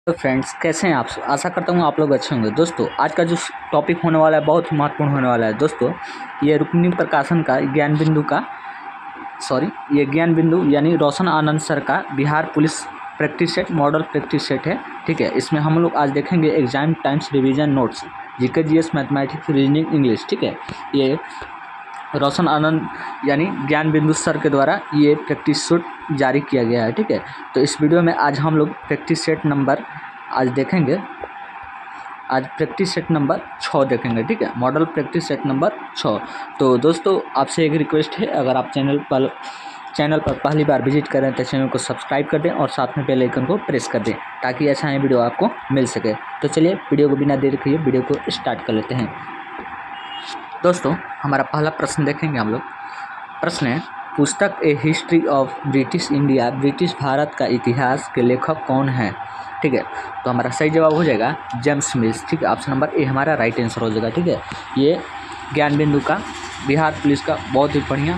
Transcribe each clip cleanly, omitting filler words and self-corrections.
तो फ्रेंड्स, कैसे हैं आप? आशा करता हूँ आप लोग अच्छे होंगे। दोस्तों, आज का जो टॉपिक होने वाला है बहुत ही महत्वपूर्ण होने वाला है। दोस्तों, ये रुक्मिणी प्रकाशन का ज्ञान बिंदु यानी रोशन आनंद सर का Bihar police practice set model practice set है। ठीक है, इसमें हम लोग आज देखेंगे exam times revision notes, GK GS mathematics reasoning English. ठीक है, ये रोशन आनंद यानी ज्ञान बिंदु सर के द्वारा ये प्रैक्टिस सेट जारी किया गया है। ठीक है, तो इस वीडियो में आज हम लोग प्रैक्टिस सेट नंबर आज देखेंगे। आज प्रैक्टिस सेट नंबर 6 देखेंगे। ठीक है, मॉडल प्रैक्टिस सेट नंबर 6। तो दोस्तों, आपसे एक रिक्वेस्ट है, अगर आप चैनल पर पहली बार विजिट करें तो चैनल को सब्सक्राइब कर दें और साथ में बेल आइकन को प्रेस कर दें ताकि ऐसा ही वीडियो आपको मिल सके। तो चलिए वीडियो को बिना देर किए वीडियो को स्टार्ट कर लेते हैं। दोस्तों, हमारा पहला प्रश्न देखेंगे हम लोग। प्रश्न है, पुस्तक a history of British India, British Bharat का इतिहास के लेखक कौन है? ठीक है, तो हमारा सही जवाब हो जाएगा जेम्स मिल्स। ठीक है, ऑप्शन नंबर ए हमारा राइट आंसर हो जाएगा। ठीक है, ये ज्ञान बिंदु का बिहार पुलिस का बहुत ही बढ़िया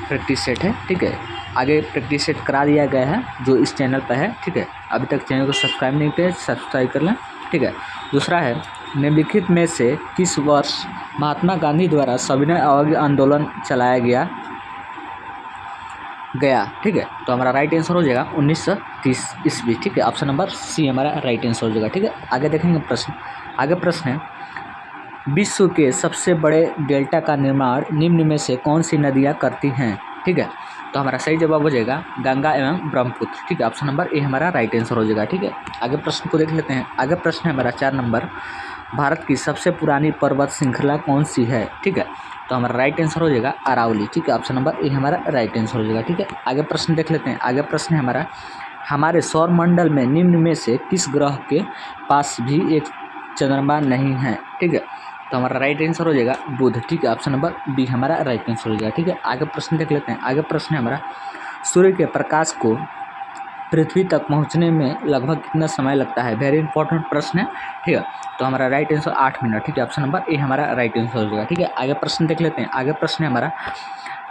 प्रैक्टिस सेट है। ठीक है, आगे प्रैक्टिस सेट करा दिया गया है जो इस चैनल पर है। ठीक है, अभी तक चैनल को सब्सक्राइब नहीं किया, सब्सक्राइब कर लें। ठीक है, दूसरा है, निम्नलिखित में से किस वर्ष महात्मा गांधी द्वारा सविनय अवज्ञा आंदोलन चलाया गया? ठीक है, तो हमारा राइट आंसर हो जाएगा 1930 ईस्वी। ठीक है, ऑप्शन नंबर सी हमारा राइट आंसर हो जाएगा। ठीक है, आगे देखेंगे प्रश्न। आगे प्रश्न है, विश्व के सबसे बड़े डेल्टा का निर्माण निम्न में से कौन सी नदियाँ करती हैं? ठीक है, तो हमारा सही जवाब हो जाएगा गंगा एवं ब्रह्मपुत्र। ठीक है, ऑप्शन नंबर ए हमारा राइट आंसर हो जाएगा। ठीक है, आगे प्रश्न को देख लेते हैं। आगे प्रश्न है हमारा 4 नंबर, भारत की सबसे पुरानी पर्वत श्रृंखला कौन सी है? ठीक है, तो हमारा राइट आंसर हो जाएगा अरावली। ठीक है, ऑप्शन नंबर ए हमारा राइट आंसर हो जाएगा। ठीक है, आगे प्रश्न देख लेते हैं। आगे प्रश्न है हमारा, हमारे सौर मंडल में निम्न में से किस ग्रह के पास भी एक चंद्रमा नहीं है? ठीक है, तो हमारा राइट आंसर हो जाएगा बुध। ठीक है, ऑप्शन नंबर बी हमारा राइट आंसर हो जाएगा। ठीक है, आगे प्रश्न देख लेते हैं। आगे प्रश्न है हमारा, सूर्य के प्रकाश को पृथ्वी तक पहुंचने में लगभग कितना समय लगता है? वेरी इंपॉर्टेंट प्रश्न है। ठीक है, तो हमारा राइट आंसर 8 मिनट। ठीक है, ऑप्शन नंबर ए हमारा राइट आंसर हो जाएगा। ठीक है, आगे प्रश्न देख लेते हैं। आगे प्रश्न है हमारा,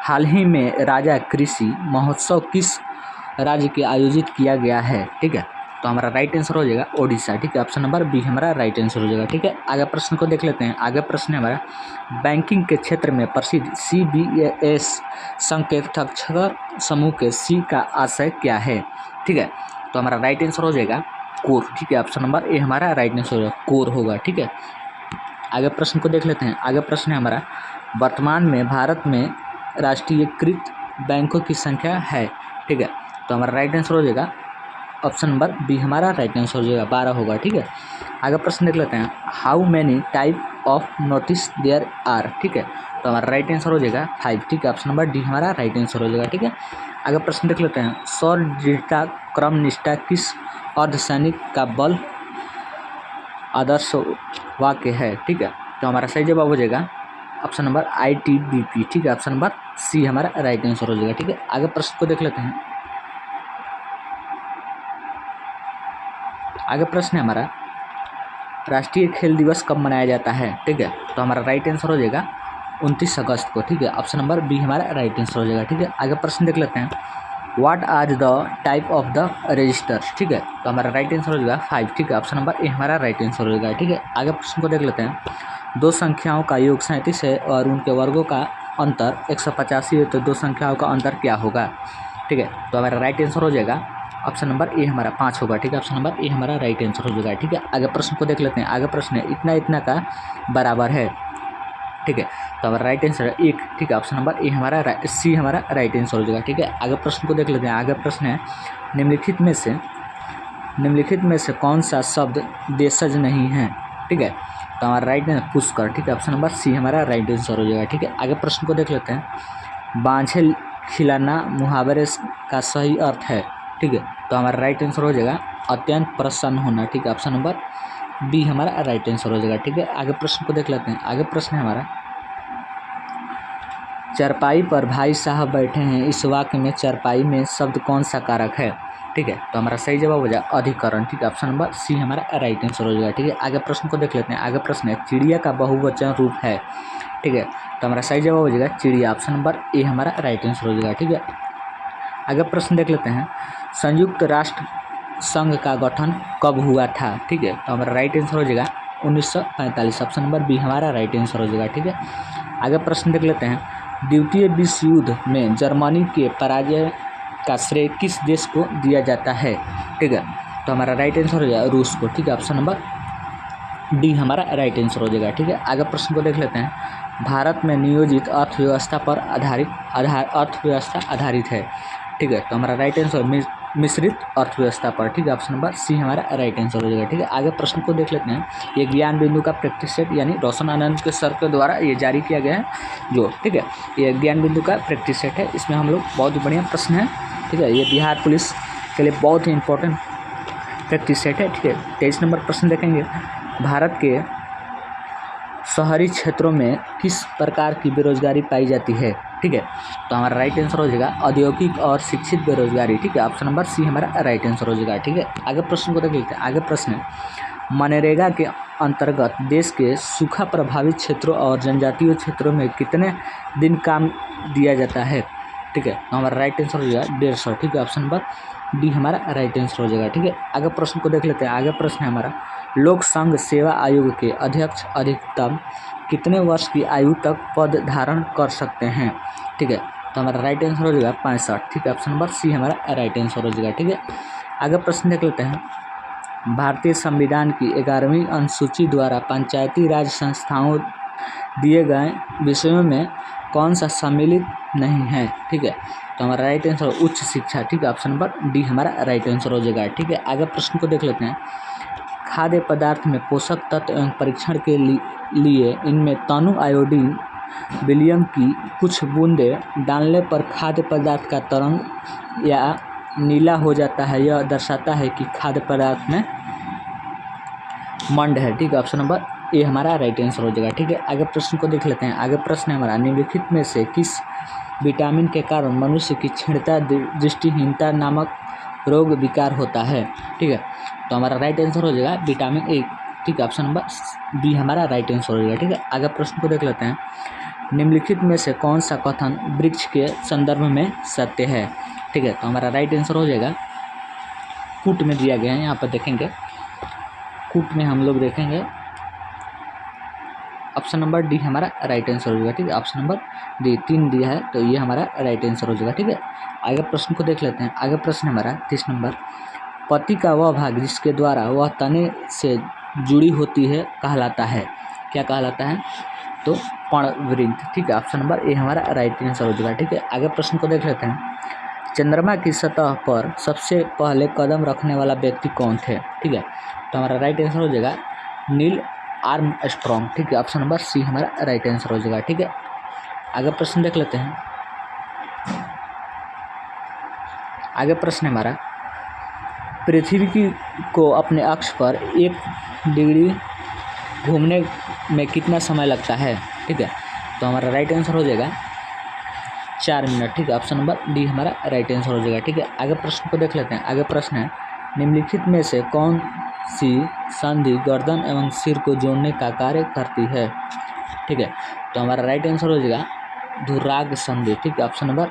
हाल ही में राजा कृषि महोत्सव किस राज्य के आयोजित किया गया है? ठीक है, तो हमारा राइट आंसर हो जाएगा ओडिशा। ठीक है, ऑप्शन नंबर बी हमारा राइट आंसर हो जाएगा। ठीक है, आगे प्रश्न को देख लेते हैं। आगे प्रश्न है हमारा, बैंकिंग के क्षेत्र में प्रसिद्ध CBS संकेतक्षर समूह के C का आशय क्या है? ठीक है, तो हमारा राइट आंसर हो जाएगा कोर। ठीक है, ऑप्शन नंबर ए हमारा राइट आंसर होगा कोर होगा। ठीक है, आगे प्रश्न को देख लेते हैं। आगे प्रश्न है हमारा, वर्तमान में भारत में राष्ट्रीयकृत बैंकों की संख्या है? ठीक है, तो हमारा राइट आंसर हो जाएगा ऑप्शन नंबर बी हमारा राइट आंसर हो जाएगा 12 होगा। ठीक है, आगे प्रश्न देख लेते हैं, how many type of notice there are? ठीक है, तो हमारा राइट आंसर हो जाएगा 5। ठीक है, ऑप्शन नंबर डी हमारा राइट आंसर हो जाएगा। ठीक है, आगे प्रश्न देख लेते हैं, सौर दृढ़ता क्रम निष्ठा किस अर्धसैनिक का बल आदर्श वाक्य है? ठीक है, तो हमारा सही जवाब हो जाएगा ऑप्शन नंबर ITBP। ठीक है, ऑप्शन नंबर सी हमारा राइट आंसर हो जाएगा। ठीक है, आगे प्रश्न को देख लेते हैं। आगे प्रश्न है हमारा, राष्ट्रीय खेल दिवस कब मनाया जाता है? ठीक है, तो हमारा राइट आंसर हो जाएगा 29 अगस्त को। ठीक है, ऑप्शन नंबर बी हमारा राइट आंसर हो जाएगा। ठीक है, आगे प्रश्न देख लेते हैं, what are the type of the registers? ठीक है, तो हमारा राइट आंसर हो जाएगा 5। ठीक है, ऑप्शन नंबर ए हमारा राइट आंसर हो जाएगा। ठीक है, आगे प्रश्न को देख लेते हैं, दो संख्याओं का योग 37 है और उनके वर्गों का अंतर 185 है, तो दो संख्याओं का अंतर क्या होगा? ठीक है, तो हमारा राइट आंसर हो जाएगा ऑप्शन नंबर ए हमारा 5 होगा। ठीक है, ऑप्शन नंबर ए हमारा राइट आंसर हो जाएगा। ठीक है, आगे प्रश्न को देख लेते हैं। आगे प्रश्न है, इतना इतना का बराबर है? ठीक है, तो हमारा राइट आंसर है 1। ठीक है, ऑप्शन नंबर ए हमारा सी हमारा राइट आंसर हो जाएगा। ठीक है, आगे प्रश्न को देख लेते हैं। आगे प्रश्न है, निम्नलिखित में से कौन सा शब्द देशज नहीं है? ठीक है, तो हमारा राइट आंसर पुष्कर। ठीक है, ऑप्शन नंबर सी हमारा राइट आंसर हो जाएगा। ठीक है, आगे प्रश्न को देख लेते हैं, बांझे खिलाना मुहावरे का सही अर्थ है? ठीक है, तो हमारा राइट आंसर हो जाएगा अत्यंत प्रसन्न होना। ठीक है, ऑप्शन नंबर बी हमारा राइट आंसर हो जाएगा। ठीक है, आगे प्रश्न को देख लेते हैं। आगे प्रश्न है हमारा, चरपाई पर भाई साहब बैठे हैं, इस वाक्य में चरपाई में शब्द कौन सा कारक है? ठीक है, तो हमारा सही जवाब हो जाएगा अधिकरण। ठीक है, ऑप्शन नंबर सी हमारा राइट आंसर हो जाएगा। ठीक है, आगे प्रश्न को देख लेते हैं। आगे प्रश्न है, चिड़िया का बहुवचन रूप है? ठीक है, तो हमारा सही जवाब हो जाएगा चिड़िया। ऑप्शन नंबर ए हमारा राइट आंसर हो जाएगा। ठीक है, आगे प्रश्न देख लेते हैं, संयुक्त राष्ट्र संघ का गठन कब हुआ था? ठीक है, तो हमारा राइट आंसर हो जाएगा 1945। ऑप्शन नंबर बी हमारा राइट आंसर हो जाएगा। ठीक है, आगे प्रश्न देख लेते हैं। द्वितीय विश्व युद्ध में जर्मनी के पराजय का श्रेय किस देश को दिया जाता है? ठीक है, तो हमारा राइट आंसर हो जाएगा रूस को। ठीक है, ऑप्शन नंबर डी हमारा राइट आंसर हो जाएगा। ठीक है, आगे प्रश्न को देख लेते हैं। भारत में नियोजित अर्थव्यवस्था पर अर्थव्यवस्था आधारित है। ठीक है, तो हमारा राइट आंसर मिश्रित अर्थव्यवस्था पर। ठीक है, ऑप्शन नंबर सी हमारा राइट आंसर हो जाएगा। ठीक है, आगे प्रश्न को देख लेते हैं। ये ज्ञान बिंदु का प्रैक्टिस सेट यानी रोशन आनंद के सर के द्वारा ये जारी किया गया है जो, ठीक है, ये ज्ञान बिंदु का प्रैक्टिस सेट है। इसमें हम लोग बहुत बढ़िया प्रश्न है। ठीक है, ये बिहार पुलिस के लिए बहुत ही इंपॉर्टेंट प्रैक्टिस सेट है। ठीक है, 23 नंबर प्रश्न देखेंगे। भारत के शहरी क्षेत्रों में किस प्रकार की बेरोजगारी पाई जाती है? ठीक है, तो हमारा राइट आंसर हो जाएगा औद्योगिक और शिक्षित बेरोजगारी। ठीक है, ऑप्शन नंबर सी हमारा राइट आंसर हो जाएगा। ठीक है, आगे प्रश्न को देख लेते हैं। आगे प्रश्न है मनरेगा के अंतर्गत देश के सूखा प्रभावित क्षेत्रों और जनजातीय क्षेत्रों में कितने दिन काम दिया जाता है? ठीक है, तो हमारा राइट आंसर हो जाएगा 150। ठीक है, ऑप्शन नंबर डी हमारा राइट आंसर हो जाएगा। ठीक है, आगे प्रश्न को देख लेते हैं। आगे प्रश्न है हमारा लोक संघ सेवा आयोग के अध्यक्ष अधिकतम कितने वर्ष की आयु तक पद धारण कर सकते हैं? ठीक है, तो हमारा राइट आंसर हो जाएगा 65। ठीक है, ऑप्शन नंबर सी हमारा राइट आंसर हो जाएगा। ठीक है, आगे प्रश्न देख लेते हैं। भारतीय संविधान की 11वीं अनुसूची द्वारा पंचायती राज संस्थाओं दिए गए विषयों में कौन सा सम्मिलित नहीं है? ठीक है, तो हमारा राइट आंसर उच्च शिक्षा। ठीक है, ऑप्शन नंबर डी हमारा राइट आंसर हो जाएगा। ठीक है, आगे प्रश्न को देख लेते हैं। खाद्य पदार्थ में पोषक तत्व एवं परीक्षण के लिए इनमें तनु आयोडीन विलियम की कुछ बूंदें डालने पर खाद्य पदार्थ का तरंग या नीला हो जाता है। यह दर्शाता है कि खाद्य पदार्थ में मंड है। ठीक है, ऑप्शन नंबर ए हमारा राइट आंसर हो जाएगा। ठीक है, आगे प्रश्न को देख लेते हैं। आगे प्रश्न है हमारा निम्नलिखित में से किस विटामिन के कारण मनुष्य की क्षीणता दृष्टिहीनता नामक रोग विकार होता है? ठीक है, तो हमारा राइट आंसर हो जाएगा विटामिन ए। ठीक है, ऑप्शन नंबर बी हमारा राइट आंसर हो जाएगा। ठीक है, आगे प्रश्न को देख लेते हैं। निम्नलिखित में से कौन सा कथन वृक्ष के संदर्भ में सत्य है? ठीक है, तो हमारा राइट आंसर हो जाएगा कूट में दिया गया है। यहाँ पर देखेंगे कूट में हम लोग देखेंगे ऑप्शन नंबर डी हमारा राइट आंसर हो जाएगा। ठीक है, ऑप्शन नंबर डी 3 दिया है तो ये हमारा राइट आंसर हो जाएगा। ठीक है, आगे प्रश्न को देख लेते हैं। आगे प्रश्न हमारा 30 नंबर। पत्ती का वह भाग जिसके द्वारा वह तने से जुड़ी होती है कहलाता है? क्या कहलाता है? तो पर्णवृंत। ठीक है, ऑप्शन नंबर ए हमारा राइट आंसर हो जाएगा। ठीक है, आगे प्रश्न को देख लेते हैं। चंद्रमा की सतह पर सबसे पहले कदम रखने वाला व्यक्ति कौन थे? ठीक है, तो हमारा राइट आंसर हो जाएगा नील आर्मस्ट्रॉन्ग। ठीक है, ऑप्शन नंबर सी हमारा राइट आंसर हो जाएगा। ठीक है, आगे प्रश्न देख लेते हैं। आगे प्रश्न हमारा पृथ्वी को अपने अक्ष पर 1 डिग्री घूमने में कितना समय लगता है? ठीक है, तो हमारा राइट आंसर हो जाएगा 4 मिनट। ठीक है, ऑप्शन नंबर डी हमारा राइट आंसर हो जाएगा। ठीक है, आगे प्रश्न को देख लेते हैं। आगे प्रश्न है निम्नलिखित में से कौन सी संधि गर्दन एवं सिर को जोड़ने का कार्य करती है? ठीक है, तो हमारा राइट आंसर हो जाएगा धुर्राग संधि। ठीक है, ऑप्शन नंबर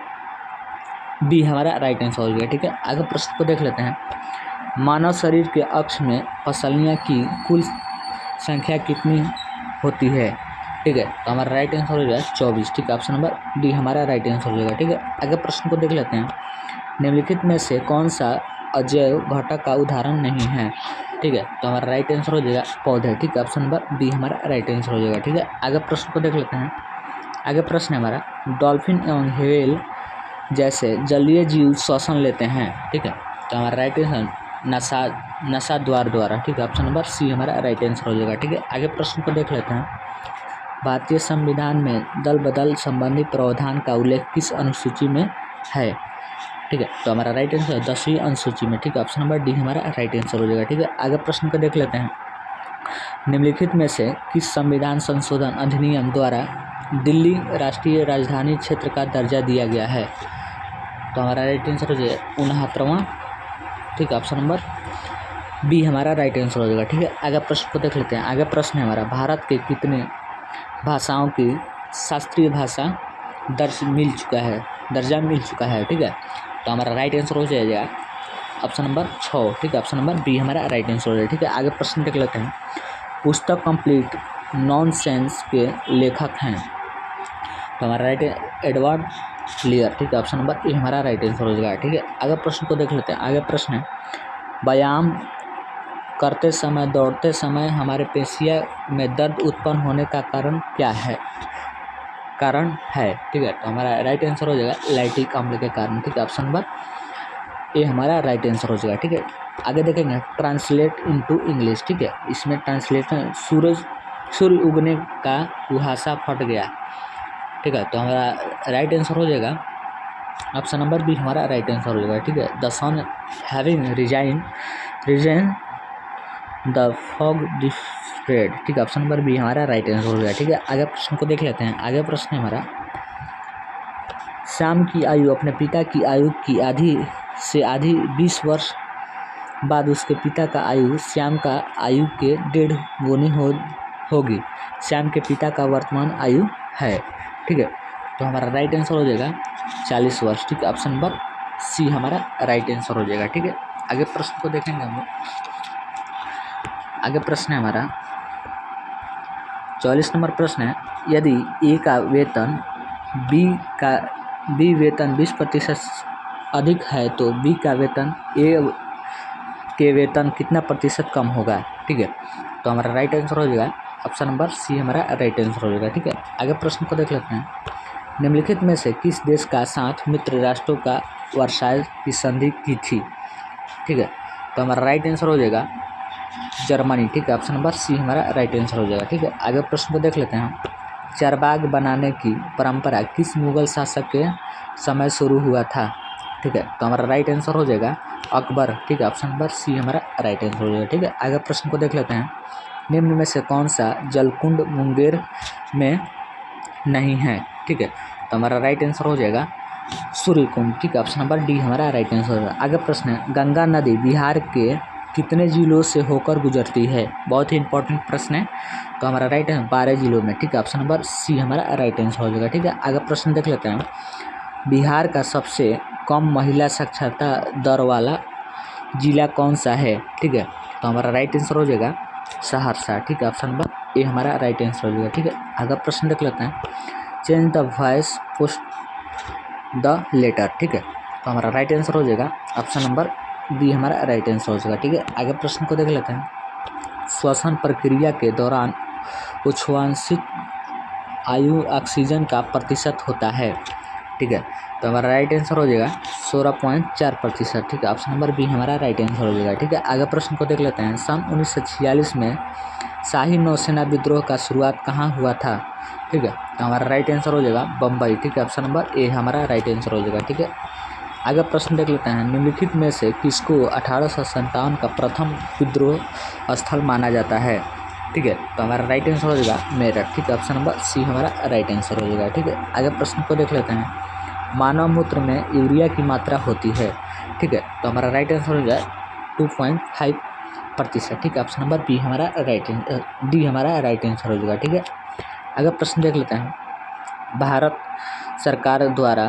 बी हमारा राइट आंसर हो जाएगा। ठीक है, आगे प्रश्न को देख लेते हैं। मानव शरीर के अक्ष में पसलियाँ की कुल संख्या कितनी होती है? ठीक है, तो हमारा राइट आंसर हो जाएगा 24। ठीक है, ऑप्शन नंबर डी हमारा राइट आंसर हो जाएगा। ठीक है, आगे प्रश्न को देख लेते हैं। निम्नलिखित में से कौन सा अजैव घटक का उदाहरण नहीं है? ठीक है, तो हमारा राइट आंसर हो जाएगा पौधे। ठीक है, ऑप्शन नंबर बी हमारा राइट आंसर हो जाएगा। ठीक है, आगे प्रश्न को देख लेते हैं। आगे प्रश्न है हमारा डॉल्फिन एवं व्हेल जैसे जलीय जीव श्वसन लेते हैं? ठीक है, तो हमारा राइट आंसर नसा द्वारा। ठीक है, ऑप्शन नंबर सी हमारा राइट आंसर हो जाएगा। ठीक है, आगे प्रश्न को देख लेते हैं। भारतीय संविधान में दल बदल संबंधी प्रावधान का उल्लेख किस अनुसूची में है? ठीक है, तो हमारा राइट आंसर 10वीं अनुसूची में। ठीक है, ऑप्शन नंबर डी हमारा राइट आंसर हो जाएगा। ठीक है, आगे प्रश्न को देख लेते हैं। निम्नलिखित में से किस संविधान संशोधन अधिनियम द्वारा दिल्ली राष्ट्रीय राजधानी क्षेत्र का दर्जा दिया गया है? तो हमारा राइट आंसर हो जाएगा 69वां। ठीक है, ऑप्शन नंबर बी हमारा राइट आंसर हो जाएगा। ठीक है, आगे प्रश्न को देख लेते हैं। आगे प्रश्न है हमारा भारत के कितने भाषाओं की शास्त्रीय भाषा दर्जा मिल चुका है? ठीक है, तो हमारा राइट आंसर हो जाएगा ऑप्शन नंबर 6, ठीक है, ऑप्शन नंबर बी हमारा राइट आंसर हो जाएगा। ठीक है, आगे प्रश्न देख लेते हैं। पुस्तक कंप्लीट नॉनसेंस के लेखक हैं, तो हमारा राइट एडवर्ड लेयर, ठीक है, ऑप्शन नंबर ए हमारा राइट आंसर हो जाएगा। ठीक है, आगे प्रश्न को देख लेते हैं। आगे प्रश्न है, व्यायाम करते समय, दौड़ते समय हमारे पेशियों में दर्द उत्पन्न होने का कारण क्या है? ठीक है, तो हमारा राइट आंसर हो जाएगा लैक्टिक अम्ल के कारण, ठीक है, ऑप्शन नंबर ए हमारा राइट आंसर हो जाएगा। ठीक है, आगे देखेंगे ट्रांसलेट इनटू इंग्लिश, ठीक है, इसमें ट्रांसलेशन सूर्य उगने का कुहासा फट गया, ठीक है, तो हमारा राइट आंसर हो जाएगा ऑप्शन नंबर बी हमारा राइट आंसर हो जाएगा। ठीक है, the sun having resign the fog dispread, ठीक है, ऑप्शन नंबर बी हमारा राइट आंसर हो जाएगा। ठीक है, आगे प्रश्न को देख लेते हैं। आगे प्रश्न है हमारा, श्याम की आयु अपने पिता की आयु की आधी से आधी 20 वर्ष बाद उसके पिता का आयु श्याम का आयु के 1.5 गुनी होगी। श्याम के पिता का वर्तमान आयु है, ठीक है, तो हमारा राइट आंसर हो जाएगा 40 वर्ष, ठीक है, ऑप्शन नंबर सी हमारा राइट आंसर हो जाएगा। ठीक है, आगे प्रश्न को देखेंगे हम लोग। आगे प्रश्न है हमारा 44 नंबर प्रश्न है, यदि ए का वेतन बी वेतन 20% अधिक है तो बी का वेतन ए के वेतन कितना प्रतिशत कम होगा? ठीक है, तो हमारा राइट आंसर हो जाएगा ऑप्शन नंबर सी हमारा राइट आंसर हो जाएगा। ठीक है, आगे प्रश्न को देख लेते हैं। निम्नलिखित में से किस देश का साथ मित्र राष्ट्रों का वर्साय की संधि की थी? ठीक है, तो हमारा राइट आंसर हो जाएगा जर्मनी, ठीक है, ऑप्शन नंबर सी हमारा राइट आंसर हो जाएगा। ठीक है, आगे प्रश्न को देख लेते हैं। चारबाग बनाने की परंपरा किस मुगल शासक के समय शुरू हुआ था? ठीक है, तो हमारा राइट आंसर हो जाएगा अकबर, ठीक है, ऑप्शन नंबर सी हमारा राइट आंसर हो जाएगा। ठीक है, आगे प्रश्न को देख लेते हैं। निम्न में से कौन सा जलकुंड मुंगेर में नहीं है? ठीक है, तो हमारा राइट आंसर हो जाएगा सूर्यकुंड, ठीक है, ऑप्शन नंबर डी हमारा राइट आंसर होगा। आगे प्रश्न है, गंगा नदी बिहार के कितने जिलों से होकर गुजरती है? बहुत ही इंपॉर्टेंट प्रश्न है, तो हमारा राइट आंसर 12 जिलों में, ठीक है, ऑप्शन नंबर सी हमारा राइट आंसर हो जाएगा। ठीक है, आगे प्रश्न देख लेते हैं। बिहार का सबसे कम महिला साक्षरता दर वाला जिला कौन सा है? ठीक है, तो हमारा राइट आंसर हो जाएगा सहरसा, ठीक है, ऑप्शन नंबर ए हमारा राइट आंसर हो जाएगा। ठीक है, आगे प्रश्न देख लेते हैं। Change the voice post the letter, ठीक है, तो हमारा राइट आंसर हो जाएगा ऑप्शन नंबर बी हमारा राइट आंसर हो जाएगा। ठीक है, आगे प्रश्न को देख लेते हैं। श्वसन प्रक्रिया के दौरान उच्छ्वासित आयु ऑक्सीजन का प्रतिशत होता है? ठीक है, तो हमारा राइट आंसर हो जाएगा 16.4%, ठीक है, ऑप्शन नंबर बी हमारा राइट आंसर हो जाएगा। ठीक है, आगे प्रश्न को देख लेते हैं। सन 1946 में शाही नौसेना विद्रोह का शुरुआत कहाँ हुआ था? ठीक है, तो हमारा राइट आंसर हो जाएगा बम्बई, ठीक है, ऑप्शन नंबर ए हमारा राइट आंसर हो जाएगा। ठीक है, आगे प्रश्न देख लेते हैं। निम्नलिखित में से किसको 1857 का प्रथम विद्रोह स्थल माना जाता है? ठीक है, तो हमारा राइट आंसर हो जाएगा मेरठ, ठीक है, ऑप्शन नंबर सी हमारा राइट आंसर हो जाएगा। ठीक है, आगे प्रश्न को देख लेते हैं। मानव मूत्र में यूरिया की मात्रा होती है? ठीक है, तो हमारा राइट आंसर हो जाएगा 2.5%, ठीक है, ऑप्शन नंबर बी हमारा डी हमारा राइट आंसर हो जाएगा। ठीक है, आगे प्रश्न देख लेते हैं। भारत सरकार द्वारा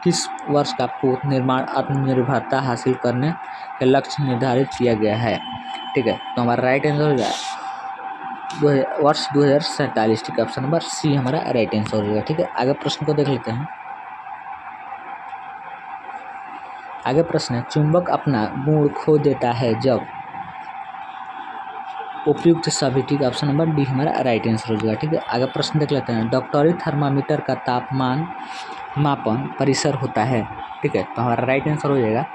किस वर्ष का पूर्ण निर्माण आत्मनिर्भरता हासिल करने के लक्ष्य निर्धारित किया गया है? ठीक है, तो हमारा राइट आंसर हो जाएगा वर्ष 2047, ठीक है, ऑप्शन नंबर सी हमारा राइट आंसर हो जाएगा। ठीक है, आगे प्रश्न को देख लेते हैं। आगे प्रश्न है, चुंबक अपना गुण खो देता है जब? उपयुक्त सभी, ठीक है, ऑप्शन नंबर डी हमारा राइट आंसर हो जाएगा। ठीक है, आगे प्रश्न देख लेते हैं। डॉक्टरी थर्मामीटर का तापमान मापन परिसर होता है? ठीक है, तो हमारा राइट आंसर हो जाएगा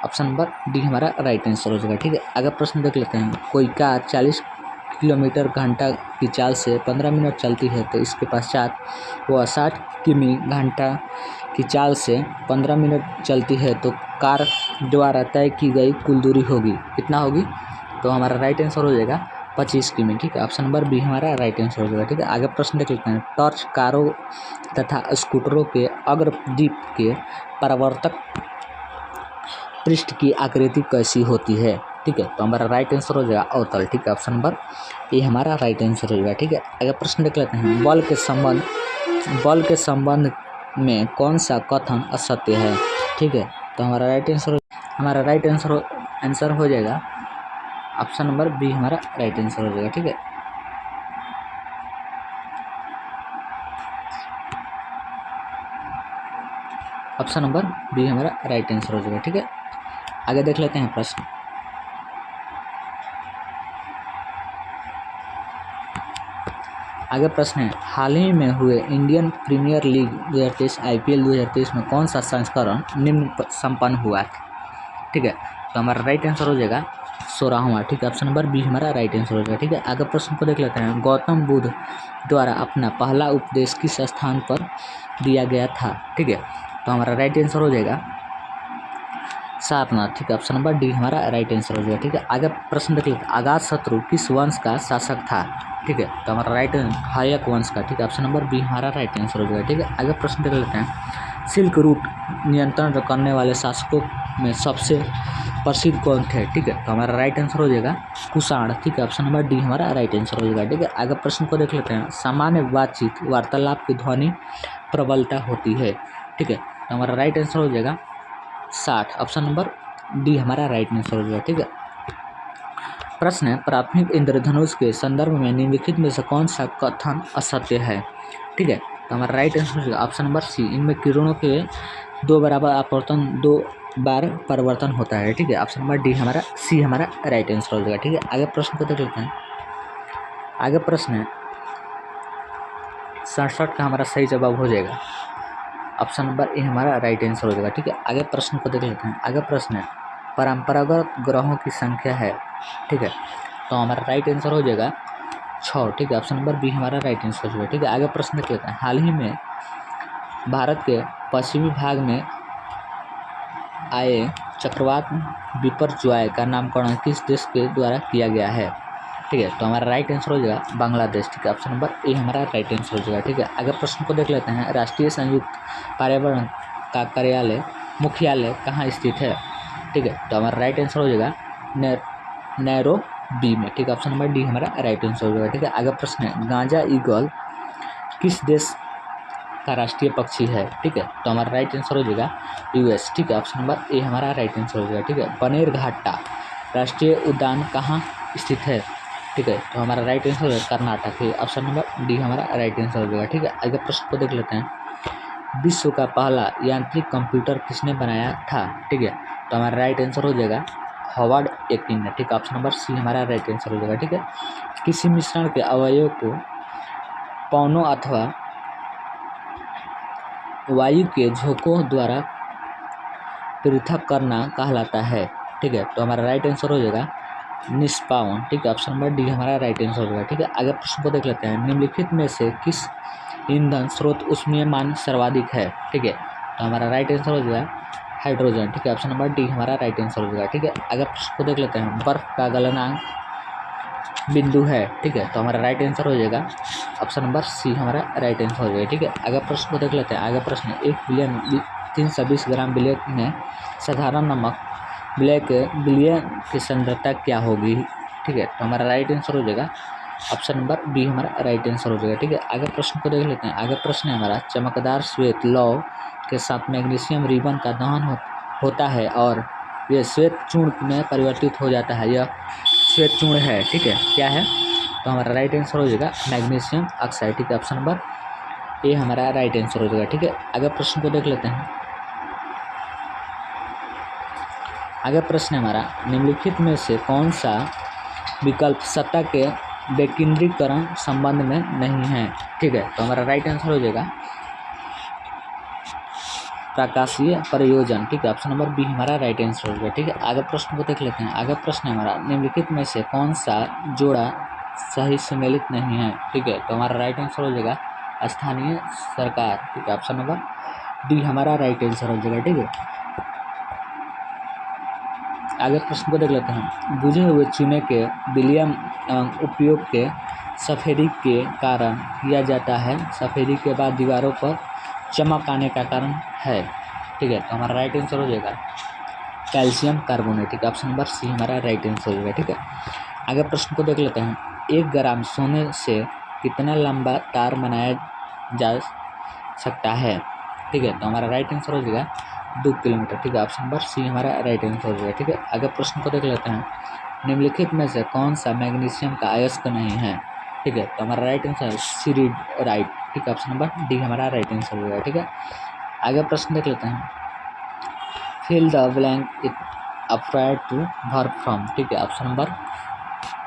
ऑप्शन नंबर डी हमारा राइट आंसर हो जाएगा। ठीक है, आगे प्रश्न देख लेते हैं। कोई कार 40 किलोमीटर घंटा की चाल से 15 मिनट चलती है तो इसके पश्चात वह 60 किमी घंटा की चाल से 15 मिनट चलती है तो कार द्वारा तय की गई कुल दूरी होगी कितना होगी? तो हमारा राइट आंसर हो जाएगा 25 किमी, ठीक है, ऑप्शन नंबर बी हमारा राइट आंसर हो जाएगा। ठीक है, आगे प्रश्न देख लेते हैं। टॉर्च कारों तथा स्कूटरों के अग्रदीप के परावर्तक पृष्ठ की आकृति कैसी होती है? ठीक है, तो हमारा राइट आंसर हो जाएगा अवतल, ठीक है, ऑप्शन नंबर ए हमारा राइट आंसर हो जाएगा। ठीक है, आगे प्रश्न देख लेते हैं। बल के संबंध में कौन सा कथन असत्य है? ठीक है, तो हमारा राइट आंसर हमारा राइट आंसर हो जाएगा ऑप्शन नंबर बी हमारा राइट आंसर हो जाएगा। ठीक है, ऑप्शन नंबर बी हमारा राइट आंसर हो जाएगा। ठीक है, आगे देख लेते हैं प्रश्न। आगे प्रश्न है, हाल ही में हुए इंडियन प्रीमियर लीग 2023 IPL 2023 में कौन सा संस्करण निम्न संपन्न हुआ? ठीक है, तो हमारा राइट आंसर हो जाएगा 16वां। ठीक है, ऑप्शन नंबर बी हमारा राइट आंसर हो जाएगा। ठीक है, आगे प्रश्न को देख लेते हैं। गौतम बुद्ध द्वारा अपना पहला उपदेश किस स्थान पर दिया गया था? ठीक है, तो हमारा राइट आंसर हो जाएगा सारनाथ। ठीक है, ऑप्शन नंबर डी हमारा राइट आंसर हो जाएगा। ठीक है, आगे प्रश्न देख लेते हैं। अजातशत्रु किस वंश का शासक था? ठीक है, तो हमारा राइट हायक वंश का। ठीक है, ऑप्शन नंबर बी हमारा राइट आंसर हो जाएगा। ठीक है, आगे प्रश्न देख लेते हैं। सिल्क रूट नियंत्रण करने वाले शासकों में सबसे प्रसिद्ध कौन थे? ठीक है, तो हमारा राइट आंसर हो जाएगा कुषाण। ठीक है, ऑप्शन नंबर डी हमारा राइट आंसर हो जाएगा। ठीक है, आगे प्रश्न को देख लेते हैं। सामान्य बातचीत वार्तालाप की ध्वनि प्रबलता होती है? ठीक है, तो हमारा राइट आंसर हो जाएगा 60, ऑप्शन नंबर डी हमारा राइट आंसर हो जाएगा। ठीक है, प्रश्न है, प्राथमिक इंद्रधनुष के संदर्भ में निम्नलिखित में से कौन सा कथन असत्य है? ठीक है, तो हमारा राइट आंसर हो जाएगा ऑप्शन नंबर सी, इनमें किरणों के 2 बराबर अपवर्तन 2 बार परिवर्तन होता है। ठीक है, ऑप्शन नंबर डी हमारा सी हमारा राइट आंसर हो जाएगा। ठीक है, आगे प्रश्न को देख लेते हैं। आगे प्रश्न है 67 का हमारा सही जवाब हो जाएगा ऑप्शन नंबर ए हमारा राइट आंसर हो जाएगा। ठीक है, आगे प्रश्न को देख लेते हैं। आगे प्रश्न है, परंपरागत ग्रहों की संख्या है? ठीक है, तो हमारा राइट आंसर हो जाएगा 6। ठीक है, ऑप्शन नंबर बी हमारा राइट आंसर हो जाएगा। ठीक है, आगे प्रश्न देख लेते हैं। हाल ही में भारत के पश्चिमी भाग में आए चक्रवात बिपरजॉय का नामकरण किस देश के द्वारा किया गया है? ठीक है, तो हमारा राइट आंसर हो जाएगा बांग्लादेश। ठीक है, ऑप्शन नंबर ए हमारा राइट आंसर हो जाएगा। ठीक है, आगे प्रश्न को देख लेते हैं। राष्ट्रीय संयुक्त पर्यावरण का कार्यालय मुख्यालय कहाँ स्थित है? ठीक है, तो हमारा राइट आंसर हो जाएगा नैरोबी में। ठीक है, ऑप्शन नंबर डी हमारा राइट आंसर हो जाएगा। ठीक है, आगे प्रश्न है, गांजा ईगल किस देश का राष्ट्रीय पक्षी है? ठीक है, तो हमारा राइट आंसर हो जाएगा US। ठीक है, ऑप्शन नंबर ए हमारा राइट आंसर हो जाएगा। ठीक है, बनेरघट्टा राष्ट्रीय उद्यान कहाँ स्थित है? ठीक है, तो हमारा राइट आंसर हो जाएगा कर्नाटक। है ऑप्शन नंबर डी हमारा राइट आंसर हो जाएगा। ठीक है, आगे प्रश्न को देख लेते हैं। विश्व का पहला यांत्रिक कंप्यूटर किसने बनाया था? ठीक है, तो हमारा राइट आंसर हो जाएगा हॉवर्ड एकिन ने। ठीक है, ऑप्शन नंबर सी हमारा राइट आंसर हो जाएगा। ठीक है, किसी मिश्रण के अवयव को पौनों अथवा वायु के झोंकों द्वारा पृथक करना कहलाता है? ठीक है, तो हमारा राइट आंसर हो जाएगा निष्पावन। ठीक है, ऑप्शन नंबर डी हमारा राइट आंसर हो जाएगा। ठीक है, आगे प्रश्न को देख लेते हैं। निम्नलिखित में से किस ईंधन स्रोत उष्मीयमान सर्वाधिक है? ठीक है, तो हमारा राइट आंसर हो जाएगा हाइड्रोजन। ठीक है, ऑप्शन नंबर डी हमारा राइट आंसर हो जाएगा। ठीक है, आगे प्रश्न को देख लेते हैं। बर्फ का गलनांक बिंदु है? ठीक है, तो हमारा राइट आंसर हो जाएगा ऑप्शन नंबर सी हमारा राइट आंसर हो जाएगा। ठीक है, आगे प्रश्न को देख लेते हैं। आगे प्रश्न 1,320 ग्राम विलेय में साधारण नमक विलेय की सांद्रता क्या होगी? ठीक है, तो हमारा राइट आंसर हो जाएगा ऑप्शन नंबर बी हमारा राइट आंसर हो जाएगा। ठीक है, आगे प्रश्न को देख लेते हैं। आगे प्रश्न है हमारा, चमकदार श्वेत लौह के साथ मैग्नीशियम रिबन का दहन होता है और यह श्वेत चूर्ण में परिवर्तित हो जाता है। यह श्वेत चूर्ण है। ठीक है, क्या है? तो हमारा राइट आंसर हो जाएगा मैग्नीशियम ऑक्साइड। ठीक है, ऑप्शन नंबर ए हमारा राइट आंसर हो जाएगा। ठीक है, आगे प्रश्न को देख लेते हैं। आगे प्रश्न हमारा, निम्नलिखित में से कौन सा विकल्प सत्ता के विकेंद्रीकरण संबंध में नहीं है? ठीक है, तो हमारा राइट आंसर हो जाएगा प्रकाशीय प्रयोजन। ठीक है, ऑप्शन नंबर बी हमारा राइट आंसर हो जाएगा। ठीक है, आगे प्रश्न को देख लेते हैं। आगे प्रश्न हमारा, निम्नलिखित में से कौन सा जोड़ा सही सम्मिलित नहीं है? ठीक है, तो हमारा राइट आंसर हो जाएगा स्थानीय सरकार। ठीक है, ऑप्शन नंबर डी हमारा राइट आंसर हो जाएगा। ठीक है, आगे प्रश्न को देख लेते हैं। बुझे हुए चूने के विलयन उपयोग के सफेदी के कारण किया जाता है। सफेदी के बाद दीवारों पर चमक आने का कारण है? ठीक है, तो हमारा राइट आंसर हो जाएगा कैल्शियम कार्बोनेट। ठीक है, ऑप्शन नंबर सी हमारा राइट आंसर हो जाएगा। ठीक है, आगे प्रश्न को देख लेते हैं। 1 ग्राम सोने से कितना लंबा तार बनाया जा सकता है? ठीक है, तो हमारा राइट आंसर हो जाएगा 2 किलोमीटर, ठीक है। ऑप्शन नंबर सी हमारा राइट आंसर हो जाएगा, ठीक है। आगे प्रश्न को देख लेते हैं। निम्नलिखित में से कौन सा मैग्नीशियम का अयस्क नहीं है, ठीक है। तो हमारा राइट आंसर सिरिडाइट, ठीक है। ऑप्शन नंबर डी हमारा राइट आंसर हो जाएगा, ठीक है। आगे प्रश्न देख लेते हैं। Fill the blank it afraid to work from, ठीक है। ऑप्शन नंबर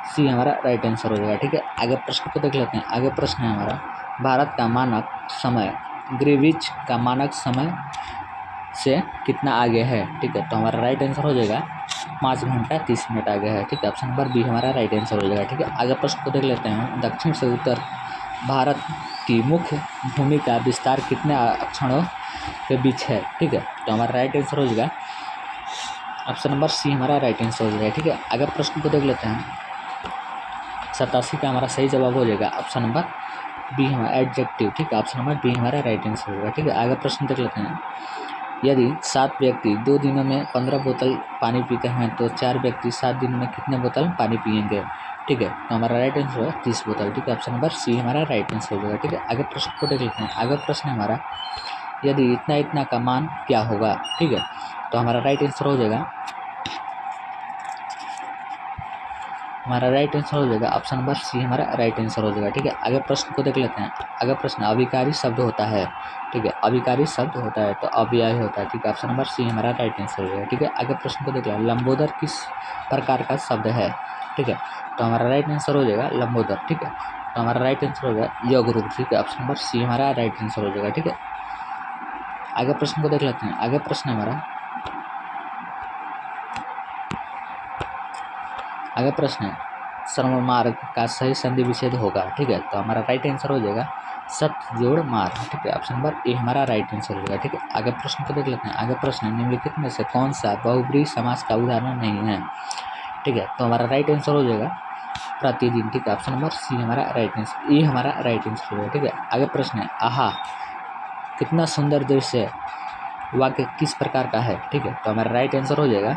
सी हमारा राइट आंसर हो जाएगा, ठीक है। आगे प्रश्न को देख लेते हैं। आगे प्रश्न है हमारा, भारत का मानक समय ग्रीनविच का मानक समय से कितना आगे है, ठीक है। तो हमारा राइट आंसर हो जाएगा 5 घंटा 30 मिनट आगे है, ठीक है। ऑप्शन नंबर बी हमारा राइट आंसर हो जाएगा, ठीक है। आगे प्रश्न को देख लेते हैं। दक्षिण से उत्तर भारत की मुख्य भूमि का विस्तार कितने अक्षांशों के बीच है, ठीक है। तो हमारा राइट आंसर हो जाएगा ऑप्शन नंबर सी हमारा राइट आंसर हो जाएगा, ठीक है। आगे प्रश्न को देख लेते हैं। 87 का हमारा सही जवाब हो जाएगा ऑप्शन नंबर बी हमारा एडजेक्टिव, ठीक है। ऑप्शन नंबर बी हमारा राइट आंसर होगा, ठीक है। आगे प्रश्न देख लेते हैं। यदि 7 व्यक्ति 2 दिनों में 15 बोतल पानी पीते हैं तो 4 व्यक्ति 7 दिनों में कितने बोतल पानी पिएंगे, ठीक है। तो हमारा राइट आंसर होगा 30 बोतल, ठीक है। ऑप्शन नंबर सी हमारा राइट आंसर हो जाएगा, ठीक है। आगे प्रश्न को देख लेते हैं। आगे प्रश्न हमारा, यदि इतना इतना का मान क्या होगा, ठीक है। तो हमारा राइट आंसर हो जाएगा, हमारा राइट आंसर हो जाएगा ऑप्शन नंबर सी हमारा राइट आंसर हो जाएगा, ठीक है। आगे प्रश्न को देख लेते हैं। आगे प्रश्न, अभिकारी शब्द होता है, ठीक है। अभिकारी शब्द होता है तो अव्यय होता है, ठीक है। ऑप्शन नंबर सी हमारा राइट आंसर हो जाएगा, ठीक है। आगे प्रश्न को देख लें। लंबोदर किस प्रकार का शब्द है, ठीक है। तो हमारा राइट आंसर हो जाएगा लंबोदर, ठीक है। तो हमारा राइट आंसर हो जाएगा योग रूप, ठीक है। ऑप्शन नंबर सी हमारा राइट आंसर हो जाएगा, ठीक है। आगे प्रश्न को देख लेते हैं। आगे प्रश्न हमारा, आगे प्रश्न है, सर्वमार्ग का सही संधि विच्छेद होगा, ठीक है। तो हमारा राइट आंसर हो जाएगा सत्य जोड़ मार्ग, ठीक है। ऑप्शन नंबर ए हमारा राइट आंसर हो जाएगा, ठीक है। आगे प्रश्न को देख लेते हैं। आगे प्रश्न है, निम्नलिखित में से कौन सा बहुब्रीहि समास का उदाहरण नहीं है, ठीक है। तो हमारा राइट आंसर हो जाएगा प्रतिदिन, ठीक है। ऑप्शन नंबर सी हमारा राइट आंसर, ए हमारा राइट आंसर हो जाएगा, ठीक है। आगे प्रश्न है, आहा कितना सुंदर दृश्य वाक्य किस प्रकार का है, ठीक है। तो हमारा राइट आंसर हो जाएगा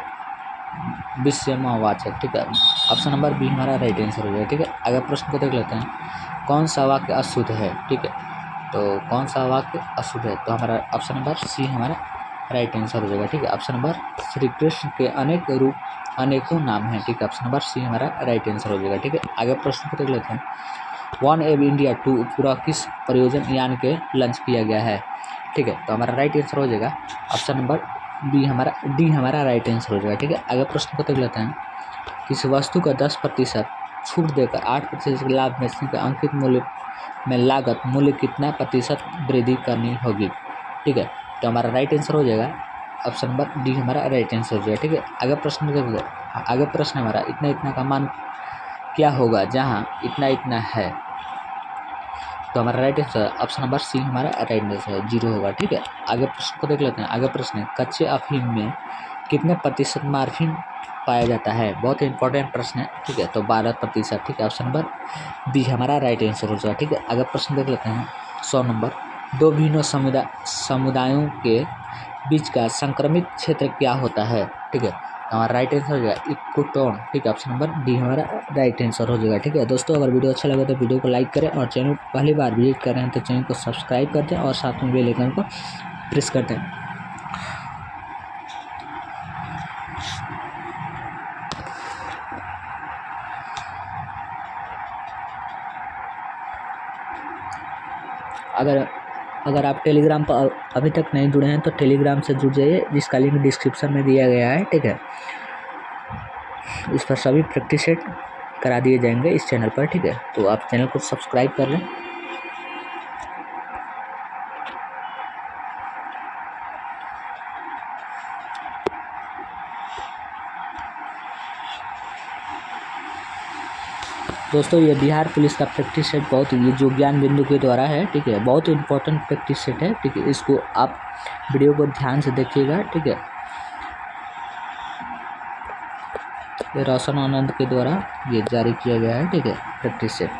विषयवाचक, ठीक है। ऑप्शन नंबर बी हमारा राइट आंसर हो जाएगा, ठीक है। आगे प्रश्न को देख लेते हैं। कौन सा वाक्य अशुद्ध है, ठीक है। तो कौन सा वाक्य अशुद्ध है, तो हमारा ऑप्शन नंबर सी हमारा राइट आंसर हो जाएगा, ठीक है। ऑप्शन नंबर, श्री कृष्ण के अनेक रूप अनेकों नाम हैं, ठीक है। ऑप्शन नंबर सी हमारा राइट आंसर हो जाएगा, ठीक है। आगे प्रश्न को देख लेते हैं। वन एब इंडिया 2 पूरा किस परियोजना यान के लॉन्च किया गया है, ठीक है। तो हमारा राइट आंसर हो जाएगा ऑप्शन नंबर डी हमारा राइट आंसर हो जाएगा, ठीक है। आगे प्रश्न को देख लेते हैं। किसी वस्तु का 10% छूट देकर 8% लाभ बेचने के अंकित मूल्य में लागत मूल्य कितना प्रतिशत वृद्धि करनी होगी, ठीक है। तो हमारा राइट आंसर हो जाएगा ऑप्शन नंबर डी हमारा राइट आंसर हो जाएगा, ठीक है। आगे प्रश्न हमारा, इतना इतना का मान क्या होगा जहाँ इतना इतना है, तो हमारा right answer option number C हमारा राइट आंसर है, 0 होगा, ठीक है। आगे प्रश्न को देख लेते हैं। आगे प्रश्न है, कच्चे अफीम में कितने प्रतिशत मार्फिन पाया जाता है, बहुत ही इंपॉर्टेंट प्रश्न है, ठीक है। तो 12%, ठीक है। ऑप्शन नंबर बी हमारा राइट आंसर हो जाएगा, ठीक है। आगे प्रश्न देख लेते हैं। 100 नंबर, दो भिन्न समुदायों के बीच का संक्रमित क्षेत्र क्या होता है, ठीक है। हमारा राइट आंसर हो जाएगा इक्वोटोन, ठीक है। ऑप्शन नंबर डी हमारा राइट आंसर हो जाएगा, ठीक है। दोस्तों, अगर वीडियो अच्छा लगे तो वीडियो को लाइक करें और चैनल पहली बार विजिट कर रहे हैं तो चैनल को सब्सक्राइब कर दें और साथ में बेल आइकन को प्रेस कर दें। अगर आप टेलीग्राम पर अभी तक नहीं जुड़े हैं तो टेलीग्राम से जुड़ जाइए, जिसका लिंक डिस्क्रिप्शन में दिया गया है, ठीक है। इस पर सभी प्रैक्टिस सेट करा दिए जाएंगे इस चैनल पर, ठीक है। तो आप चैनल को सब्सक्राइब कर लें। दोस्तों, ये बिहार पुलिस का प्रैक्टिस सेट बहुत, ये जो ज्ञान बिंदु के द्वारा है, ठीक है, बहुत इंपॉर्टेंट प्रैक्टिस सेट है, ठीक है। इसको आप वीडियो को ध्यान से देखिएगा, ठीक है। ये रोशन आनंद के द्वारा ये जारी किया गया है, ठीक है, प्रैक्टिस सेट।